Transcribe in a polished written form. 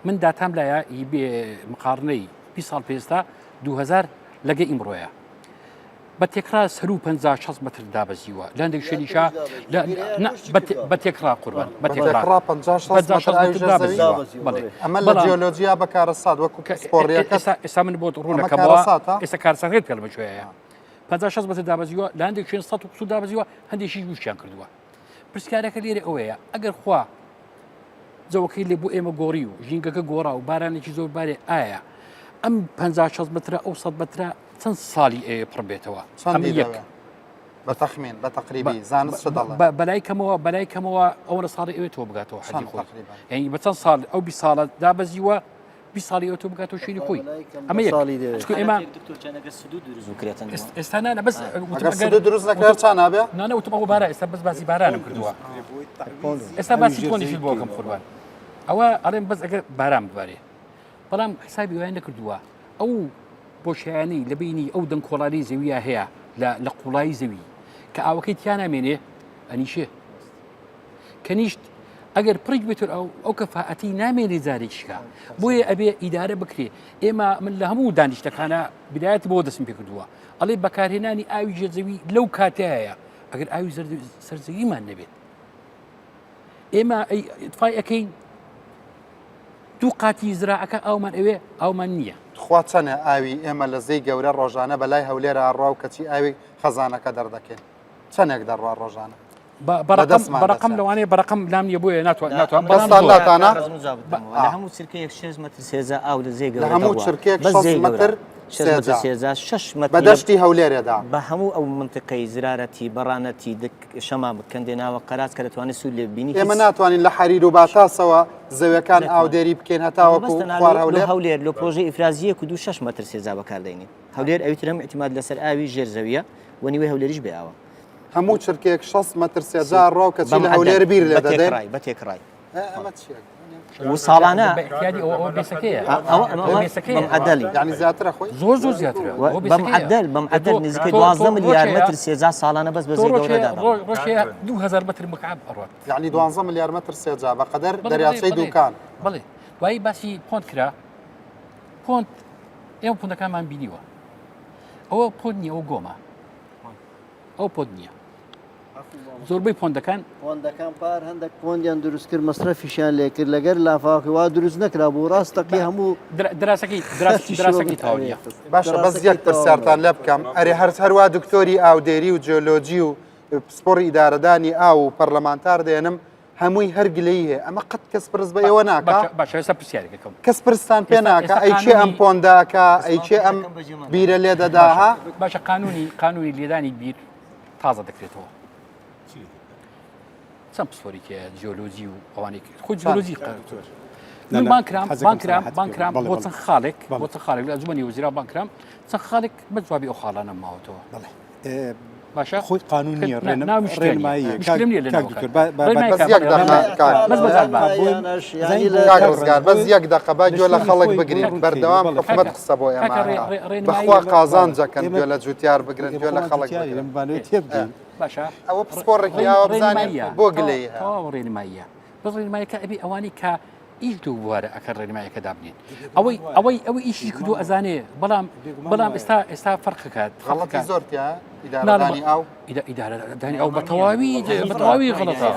من داتام لایە مقارنەی 20 ساڵ پێستا 2000 لەگە ئیمڕۆیە بە تێکرا سەر و 50 متر دابەزیوە لاندێک شوێنیشا بە تێکرا قوربان بە تێکرا 50 ئەمە لە جیۆلۆجیا بەکارە سات وەکو ئێستا من بۆ ڕوونەکەمەوە ئێستا کارسەکەت پێ بە شوێیە 50 متر دابەزیوە لاندێک شوێن 100 دابەزیوە هەندێکی وشیان کردووە پرسیارەکە لێرە ئەوەیە ئەگەر خوا جەوەکەی لێ بۆ ئێمە گۆڕی و ژینگەکە گۆڕا و بارانێکی زۆر بارێ ئایا ئەم 50 مترە ئەو 100 مترە چەند ساڵی پڕ بێتەوە بە تەخمین بە تقریبی زانست دەڵێ بەلای کەمەوە ئەوە لە ساڵی ئەوێتەوە بگاتەوە حەدی خۆی یعنی بە چەند ساڵ ئەو 20 ساڵە دابەزیوە 20 ساڵی ئەوتۆ بگاتەوە شوێنی خۆی ئەمە ئێمە ئێستانە بەس دروست نەکرێت چا نابێ نانەوتم ئەوە بارە ئێستا بەس باسی بارانم کردووە ئێستا باسی تۆنیشی بۆکەم قوربان ئەوە ئەڵێم بەس ئەگەر باران بوارێ بەڵام حسابی وایە نەکردووە ئەو بۆشایانەی لە بینی ئەو دەنگکۆڵانی زەویە هەیە لە قوڵایی زەوی کە ئاوەکەی تیان نامێنێ ئەنیشێ کەنیشت ئەگەر پڕیک بێتتر ئەو کەفاعەتی نامێنێ جارێکیکە بۆیە ئەبێ ئیدارە بکرێ ئێمە من لە هەموو دانیشتەکانە بدایەت بۆ دەستم پێ کردووە ئەڵێ بەکارهێنانی ئاوی ژێرزەوی لەو کاتەیە ئەگەر ئاوی سەرزەویمان نەبێت ئێمە ئیتفای ئەەکەین دوو قاتی زراعەکە ئاومان ئەوێ ئاومان نییە خوا چەنە ئاوی ئێمە لە زەی گەورە ڕۆژانە بەلای هەولێرە ئاڕوا و کەچی ئاوی خەزانەکە دەردەکەین چەندێک دەڕوا ڕۆژانە بەرەقم لەوانەیە بەرەقم لام نیە بۆیە ناتوان بەڵاتانە هەموو چرکەیەک 6 متر سێزە ئاو لە زێ گەورە هەموو چرکێک 6 متر سێزە 6 متر بەدەشتی هەولێرێدا بە هەموو ئەو منطقەی زرارەتی بەڕانەتی شەما کەندێناوە قەراز کە دەتوانێت سوود لێ ببینی ئێمە ناتوانین لە حەریر و باتاسەوە زەویەکان ئاودێری بکەین هەتاوەکو هەولێر لە پرۆژەی ئیفرازیە و 6 متر سێزا بەکاردێنین هەولێر ئەویترم احتیمال لەسەر ئاوی ژێرزەویە و نیوەی هەولێریش بێاوە هەموو چرکێک 6 متر سێجار ڕاو کەچی لە هەولێر بیر لێ دەدەین بە تێکڕای ئەمە چیە و ساڵانە عدەلی یعنی زیاترە خۆی زۆر زیاترە بەم عدەل نزیکەی 12 میلیارد متر سێجا ساڵانە بەس بەزێ گەورەدا ڕۆژێ 2000 متر مکعب ئەڕات یعنی 12 میلیارد متر سێجا بەقەدەر دەریاچەی دووکان بڵێ وای باسی پۆنت کرا پۆنت ئێمە پۆنتەکانمان بینیوە ئەوە پۆنت نییە ئەو گۆمە ئەو پۆنت نییە زۆربەی پۆندەکان پار هەندێک پۆندیان دروست کرد مەصرفیشیان لێ کرد لەگەر لافاوکە وا دروست نەکرا بۆ ڕاستەقی هەموو دراسەکەی تاوانە باشە بەس یەک پرسیارتان لێ بکەم ئەرێ هەروە دکتۆری ئاودێری و جیۆلۆجی و پسپۆڕی ئیدارەدانی ئاو و پەرلەمانتار دێنم هەمووی هەرگلەی هەیە ئەمە قەت کەس پرس بە ئێوە ناکە باشە ئێستا پرسیارێکەکەم کەس پرستان پێ ناکە ئەیچێ ئەم پۆنداکە ئەیچێ ئەم بیرە لێ دەداها باشە قانونی لێدانی بیر تازە دەکرێتەوە چەند پسپۆریکە جیۆلۆجی و ئەوانێک خۆ جیۆلۆجی بانکرام بۆ چەند خاڵێک لە ئەنجومەنی وەزیرا بانکرام چەند خاڵێک بە جوابی ئەو خاڵانە ماوەتەوە باشە خۆی قانونیە بەس یەک دقەبا گوێ لە خەڵک بگرین بەردەوام حکومەت قسە بۆ ئێمە بەخوا قازان جەکەن گوێ لە جوتیار بگرن گوێ لە خەڵک باشە ئەوە پسپۆڕێکی ئاوە بزانین بۆ گلەی ڕێنماییە بەس ڕێنمایەکە ئەبێ ئەوانی کە ئیش دوو بوارە ئەکە ڕێنمایەکە دابنین ئەوەی ئیشی کردو ئەزانێ بەڵام ئێستا فەرقەکات غەڵەتی زۆرتیا ئیدارەدانی ئاو ئیدارەدانی ئەو بەتەواوی غەڵەتە